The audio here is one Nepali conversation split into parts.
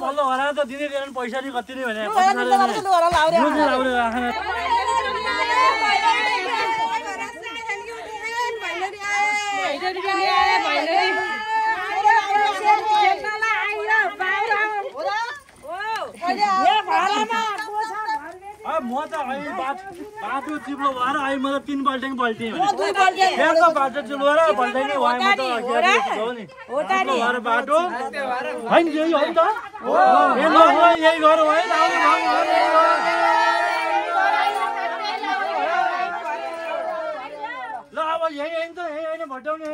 पल्लो हरा त दिने पैसा नि कति नै भने म त बाटो चिप्लो भएर अहिले म त 3 पल्टेङ पल्टेँ फेरि बाटो चिप्लो भएर पल्टेँ नि म त भएर बाटो होइन यही हो नि त यही गरौँ है ल अब यही होइन त यही होइन भट्याउने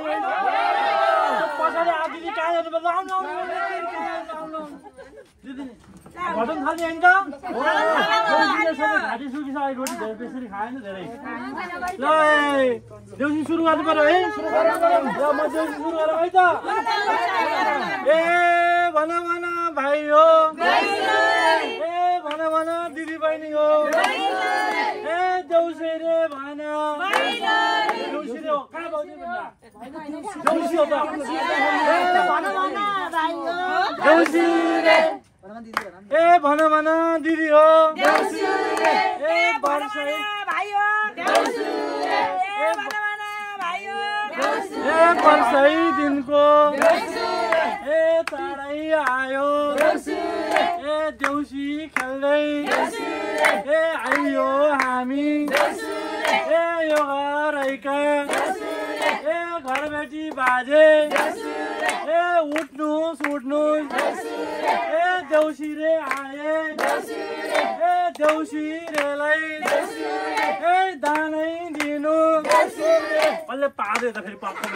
पछाडि आदिले कहाँ जानु आउनु दिदी भटन खाली होइन त घाँटी सुकिसक्यो रोटी धेरै बेसरी खाएन धेरै ल देउसी सुरु गर्नु पर्यो है म देउसी सुरु गरौँ है त ए भन भन भाइ हो ए भन भन दिदी बहिनी हो ए देउसी रे भन देउसी रे हो कहाँ बस्यो देउसी हो त देउसी रे ए भन भन दिदी हो ए वर्षै भाइ हो ए वर्षै दिनको ए चाँडै आयो ए देउसी खेल्दै ए आइयो हामी ए यो घरैका ए घरबेटी बाजे ए उठ्नुहोस् ए देउसी रे आए ए देउसी रेलाई ए दानै दिनु अलि पादे त फेरि पक्का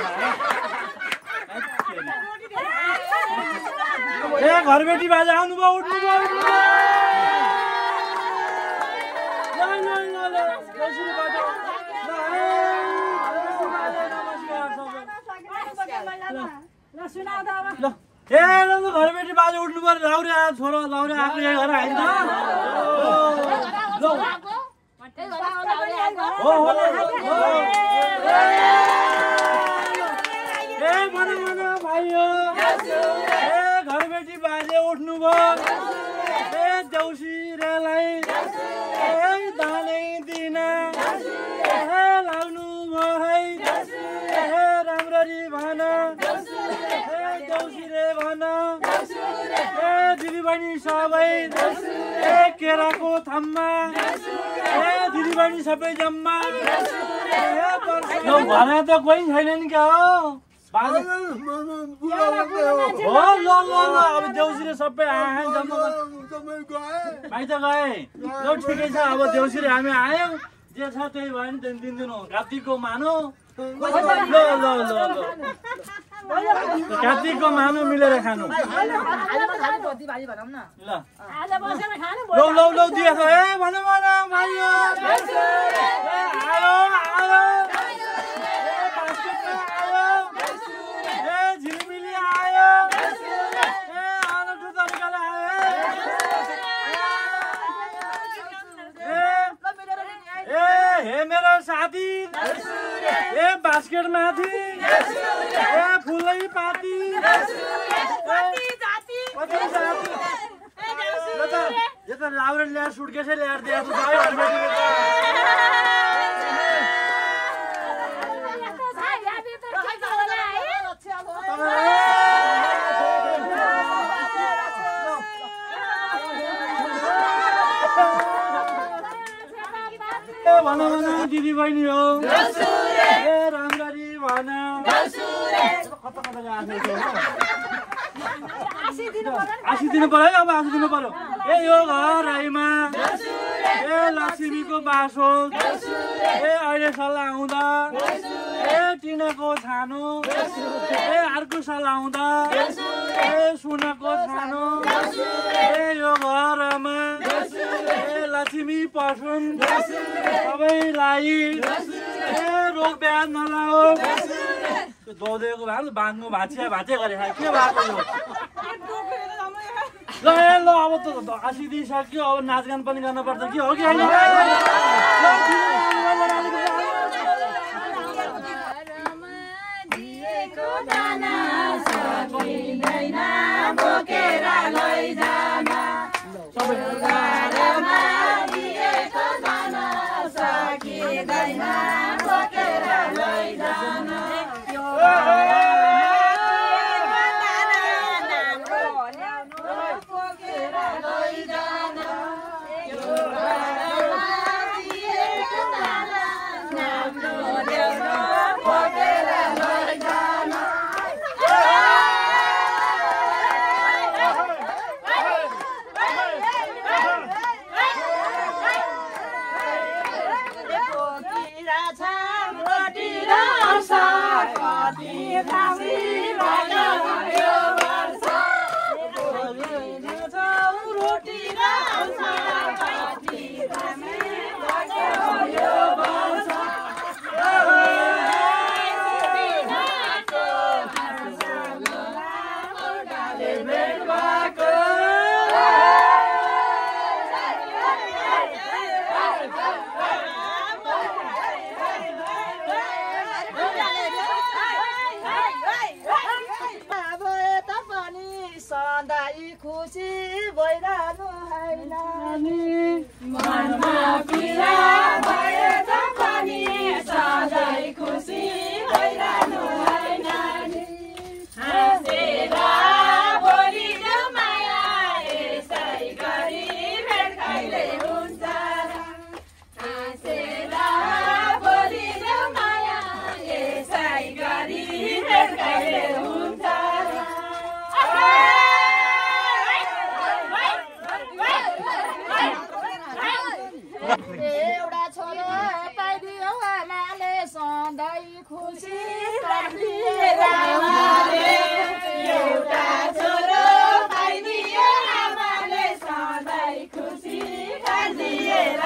ए घरबेटी बाजे आउनुभयो उठ्नुभयो ल ए घरबेटी बाजे उठ्नु पर्यो लाउरे आयो छोरो लाउरे आएको यहाँ घर आइन ए मन भाइ हो ए घरबेटी बाजे उठ्नु भयो ए देउसी रेलाई ए दानै दिन ए लाउनु भयो है ए राम्ररी भन देउसी रे भन ए दिदी बहिनी सबै ए केराको थम्मा ए दिदी बहिनी सबै जम्मा भना त कोही छैन नि क्या हो अब देउसी रे सबै आए जम्मा भाइ त गए ल ठिकै छ अब देउसी रे हामी आयौँ जे छ त्यही भयो नि त्यहाँदेखि दिनु कार्तिकको मानो कार्तिकको मानो मिलेर खानु लौ दिएछ ए भन भन भाइ आयो ए झिलिमिली आयो ए अनौठो तरिकाले आयो हे मेरो साथी ए बास्केट माथि ए फुलै पाती यो त लाउरे ल्याएर सुटकेसै ल्याएर दिएको भन भन दिदी बहिनी हो ए राम्ररी भन आशी दिनु पर्यो है अब आशी दिनु पर्यो ए यो घरैमा ए लक्ष्मीको बास हो ए अहिले साल आउँदा ए टिनाको छानो ए अर्को साल आउँदा ए सुनको छानो ए यो घरमा ए लक्ष्मी पसुन् सबैलाई ए लोक बिहान नलाओ त्यो दौडेको भए बाँध्नु भाँचिया भाँचे गरे के भएको यो ल ल अब त आसिदिइसक्यो अब नाचगान पनि गर्नुपर्छ कि हो कि होइन बोकेर लैजान घरमा दिएको दान सकिँदैन बोकेर लैजान बोकेर लैजान बोकेर लैजान खुसी भइरहनु होइन मनमा पीडा भए पनि सधैँ खुसी भइरहनु होइन हाँसेर बोलिदेऊ माया यसै गरी भेट कहिले हुन्छ हाँसेर बोलिदेऊ माया यसै गरी भेट कहिले हुन्छ एउटा छोरो पाइदियो आमाले सधैँ खुसी एउटा छोरो पाइदियो आमाले सधैँ खुसी गरिदिएर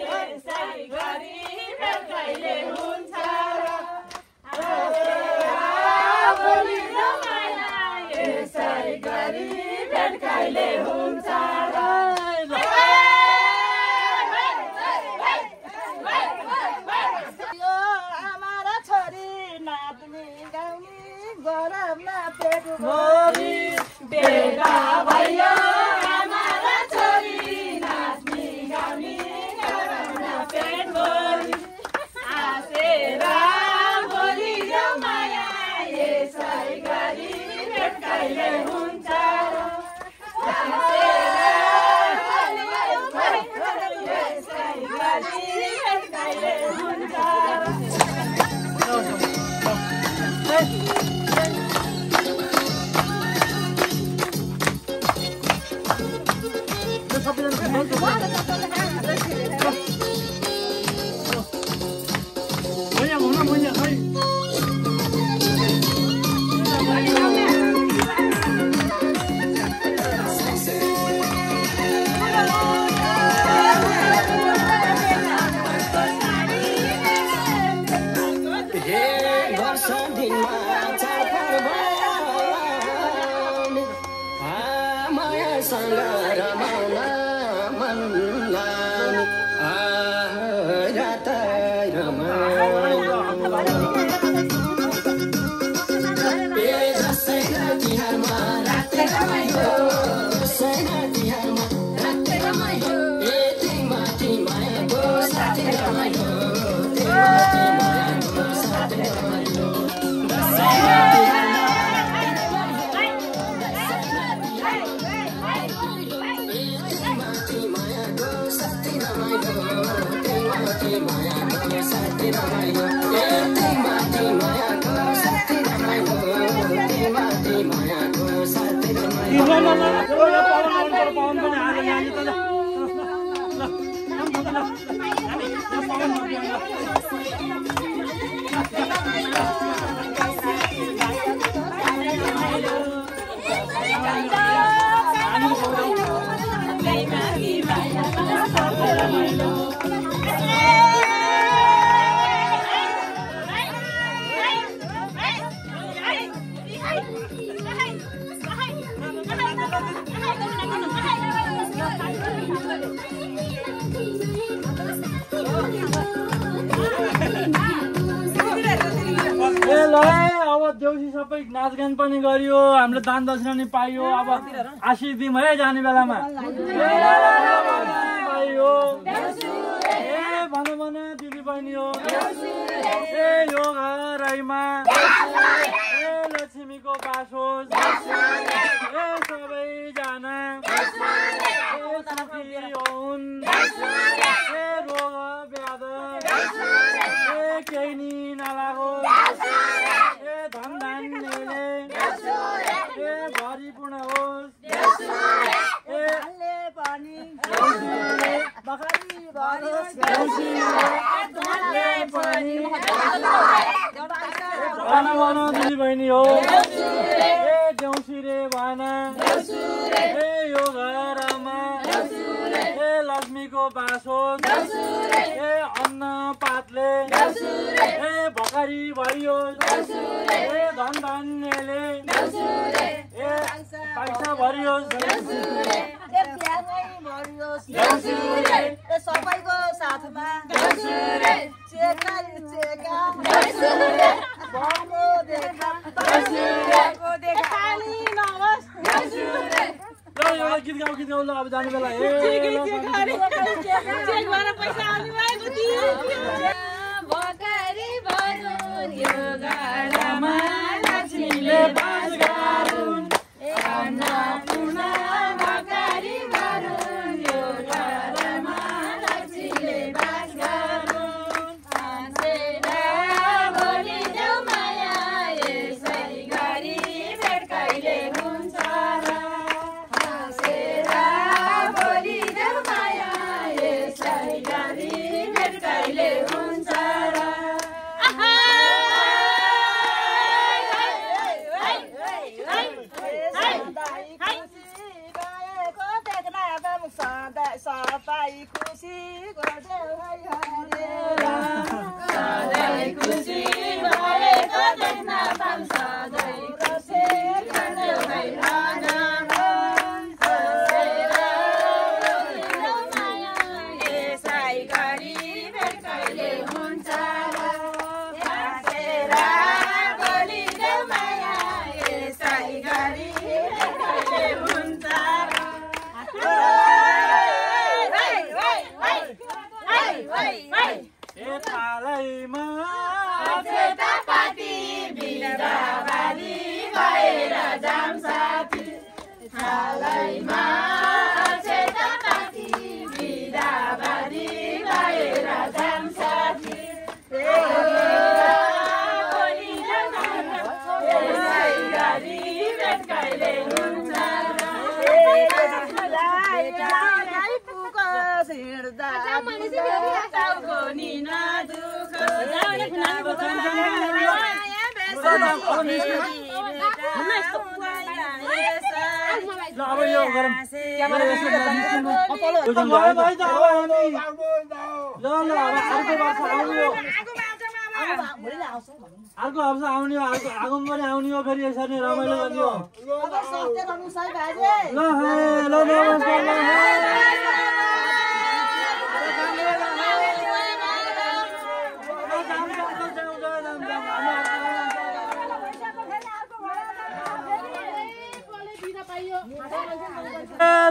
यसै गरी भेट कहिले हुन्छ यसै गरी भेट कहिले हुन्छ यो आमा र छोरी नाच्ने गाउने गरममा पेट भरि बेटा भयो आमा र छोरी नाच्ने गाउने गरममा पेट भरि हाँसेर बोलिदेऊ माया यसै गरी भेट कहिले हुन्छ देउसी सबै नाचगान पनि गरियो, हामीले दान दक्षिणा नि पाइयो। अब आशीष दिउँ है जाने बेलामा। पाइयो भन भन दिदी बहिनी हो। यो घरैमा लक्ष्मीको बास होस्। सबैजना सुखी हुन्। रोग व्याध केही नि नलागोस्। धन धान्यले भरिपूर्ण होस्। दिदी बहिनी हो। देउसिरे भना यो घरमा लक्ष्मीको बास होस्। अन्न पातले भकारी भरियोस्। धन धान्यले पैसा भरियोस्। सबैको साथमा गीत गाउँ ल अब जाने बेला। अर्को हप्ता आउने हो। आगम पनि आउने हो। फेरि यसरी रमाइलो गर्ने हो।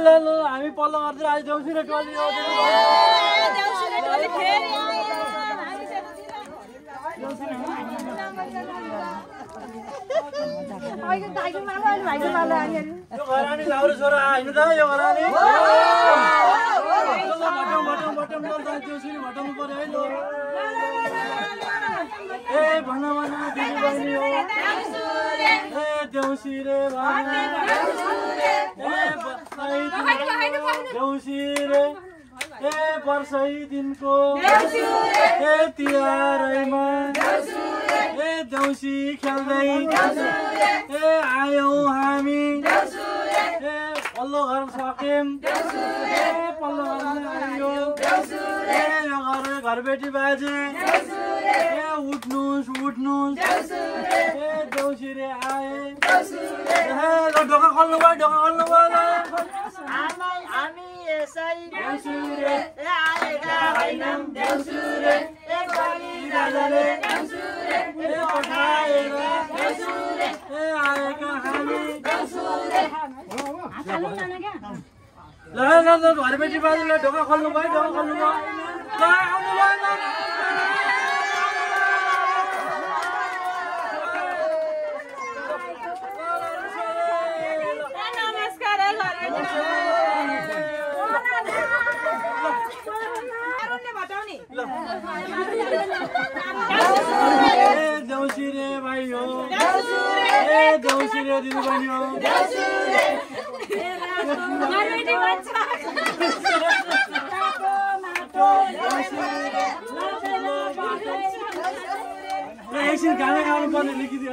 ल हामी पल्लो गर्दै आज देउसिरे टोली हो। यो घरानी लाउरे छोरा होइन त यो घरानी देउसिरे भटाउनु पर्यो है। ल भन भन दिदी बहिनी हो। देउसिरे देउसिरे वर्षै दिनको तिहारैमा देउसी खेल्दै आयौँ हामी। पल्लो घर सक्यौँ। पल्लो घर आयो। यो घरबेटी बाजे उठ्नुस् उठ्नुस्। देउसिरे आए। ढोका खोल्नु भयो। ढोका खोल्नु भयो। हामी यसै देउसिरे आएका होइनौँ। देउसिरे राजाले पठाएर ल घरबेटी बाजुलाई ढोका खोल्नु भयो ढोका खोल्नु भयो ल आउनु ल देउसी रे भाइ हो देउसी रे दिदी बहिनी हो एकछिन गाना गाउनु पर्ने लेखिदियो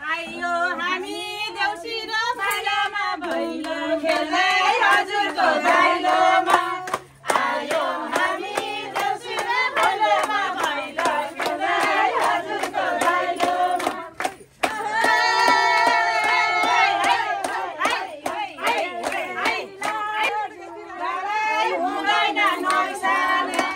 आइयो हामी देउसी र भैलोमा भैलो खेल्दै हजुरको भैलोमा आयो हामी देउसी र भैलोमा भैलो खेल्दै हजुरको भैलोमा हुँदैन नैसाने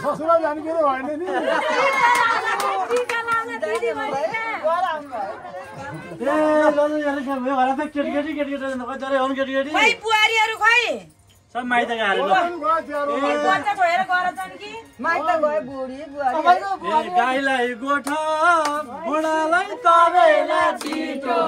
ससुरा जाने के भएन नि बुहारीहरू खै सब माइत गएर गाईलाई गोठा बुढालाई तबेला छिटो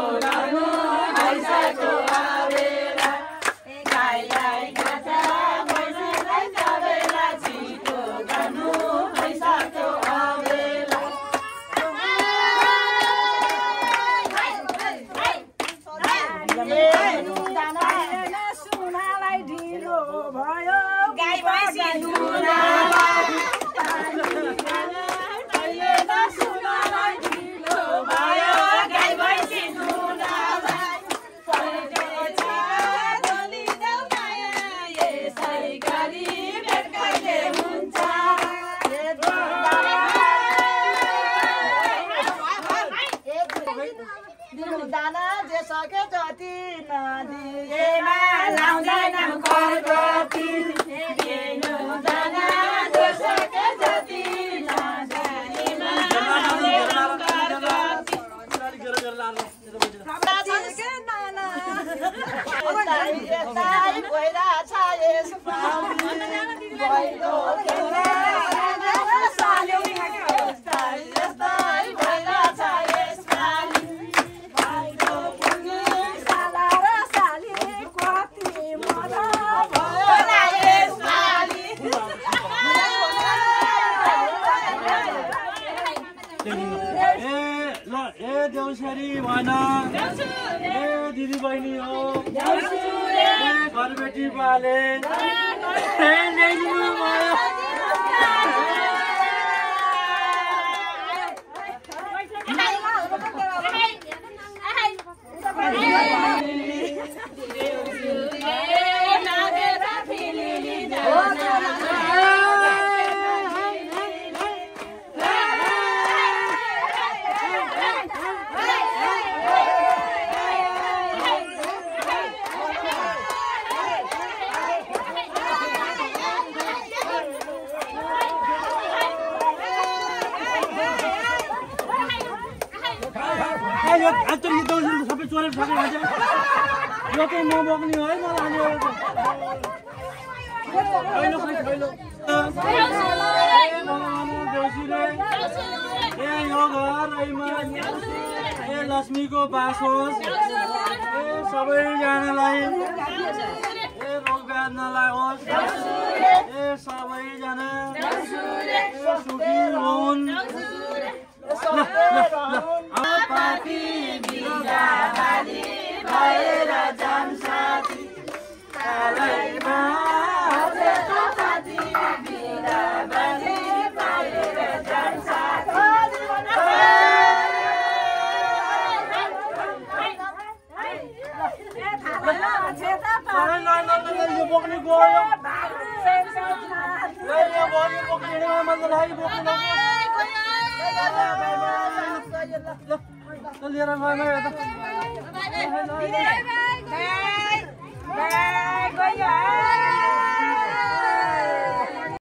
देउसरी भन दिदी बहिनी हो घरबेटी बाले सबै चोरेर ठगेर खान्छ यो त नबोक्ने है मलाई यो घर लक्ष्मीको बास होस् सबैजनालाई रोग व्याध नलागोस् सबैजना सुखी हुन् पापी बिराबाली भएर जान्छ कालैमा पापी बिराबाली भएर जान्छ बोक्ने गयो आमाको लागि बोक्नु लिएर गएन यता